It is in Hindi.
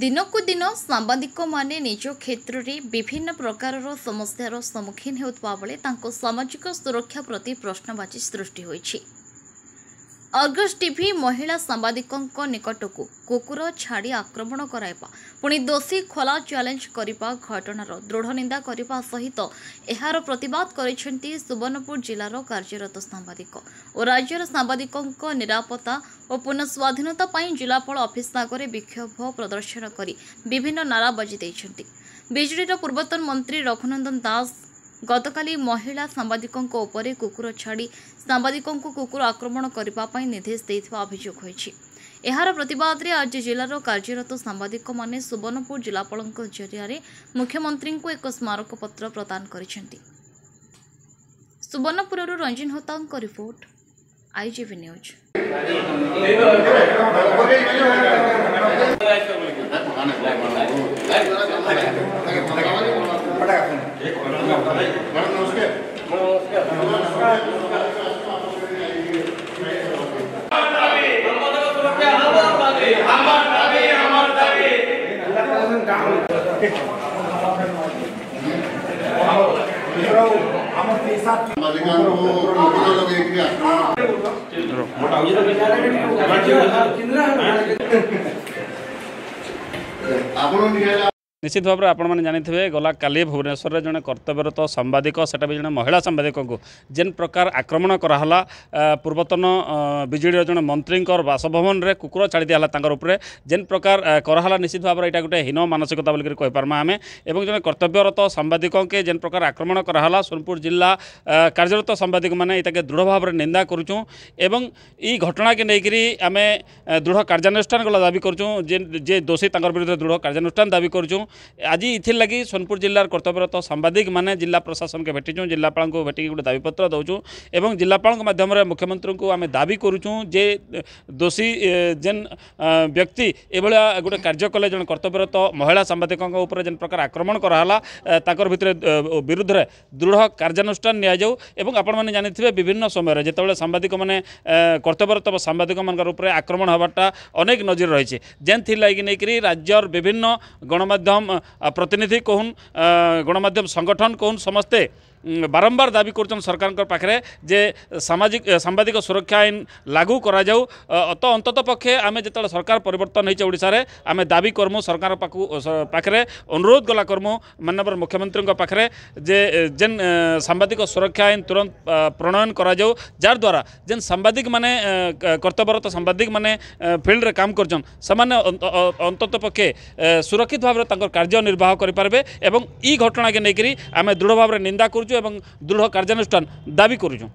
दिनकू दिन सांबादिक माने निज क्षेत्र में विभिन्न प्रकार समस्यार सम्मुखीन होता बेले सामाजिक सुरक्षा प्रति प्रश्नवाची सृष्टि होइछि। अर्गस टीवी महिला सांबादिकों निकटक कुकुर छाड़ी आक्रमण कराइबा पुणी दोषी खोला चैलेंज करने घटनार दृढ़ निंदा करने सहित एहार प्रतिवाद करिसेंती सुवर्णपुर जिलार कार्यरत सांबादिक और राज्यर सांबादिकों निरापत्ता और पुनः स्वाधीनता पाई जिलापाल ऑफिस आगे विक्षोभ प्रदर्शन करी विभिन्न नाराबाजी देइछंती। बिजेडीर पूर्वतन मंत्री रघुनंदन दास गतकाली महिला सांबादिकों उपरे कुकुर छाड़ी सांबादिकों कुकुर आक्रमण करने निर्देश देथिबा अभियोग होइछि। एहार प्रतिवाद रे आज जिलार कार्यरत सांबादिक माने सुवर्णपुर जिलापाल जरिया मुख्यमंत्री को एक स्मारक पत्र प्रदान करिसेंती। सुवर्णपुर रंजन होता रिपोर्ट आईजीवी न्यूज। निश्चित भाव में आपण मैंने जानी गला काली भुवनेश्वर जड़े कर्तव्यरत सांबादिक सेटा भी जड़े महिला सांबादिक को जेन प्रकार आक्रमण कराला पूर्वतन बिजेडी जड़े मंत्री बासभवन में कुकुर छाड़ी दिया जेन प्रकार कराला निश्चित भाव में यहाँ गोटे हीन मानसिकता बोलिक कहीपरमा आम एवं जड़े कर्तव्यरत सांबादिक के जेन प्रकार आक्रमण कराला सोनपुर जिला कार्यरत सांबादिक मैंने ये दृढ़ भाव में निंदा करुँ एवं ई घटना के लेकर आम दृढ़ कार्यानुष्ठान गला दाबी करुँ जे दोषी विरुद्ध दृढ़ कार्यानुष्ठान दाबी करुँ। आज इथिर लगी सोनपुर जिलार कर्तव्यरत सांबादिक माने जिला प्रशासन के भेटिचुँ जिलापाल को भेटिक गोटे दाबीपत्र दौचुँ एवं जिलापाल माध्यम मुख्यमंत्री को आम दाबी करुँ जे दोषी जेन व्यक्ति एभलिया गोटे कार्य कले जन कर्तव्यरत महिला सांबादिकों उपर जेन प्रकार आक्रमण कराला ताकर भितर विरुद्ध में दृढ़ कार्यानुष्ठान नियाजाऊ एवं आपण मैंने जानिथिबे विभिन्न समय जितेबाला सांबादिक मैंने कर्तव्यरत सांबादिक मान उपर आक्रमण होबाटा अनेक नजर रही जेन थी लगी नहीं राज्यर विभिन्न गणमाध्यम प्रतिनिधि कहून गणमाध्यम संगठन कहून समस्ते बारंबार दाबी कर सरकार पाखे जे सामाजिक सांबादिक सुरक्षा आईन लागू करा जाऊ तो अंतत पक्षे आम जो सरकार परिवर्तन होइछे ओडिशा रे आम दाबी करमु सरकार पाखे अनुरोध गला करमु माननीय मुख्यमंत्री पाखे जे जेन सांबादिक सुरक्षा आईन तुरंत प्रणयन करा जाऊ जार द्वारा जेन सांबादिक माने कर्तव्यरत सांबादिक माने फील्ड रे काम करछन समान अंतत पक्षे सुरक्षित भाव में कार्य निर्वाह करें एवं ई घटना के लेकर आम दृढ़ भाव में निंदा करुँ एवं दृढ़ कार्यानुष्ठान दाबी करुँ।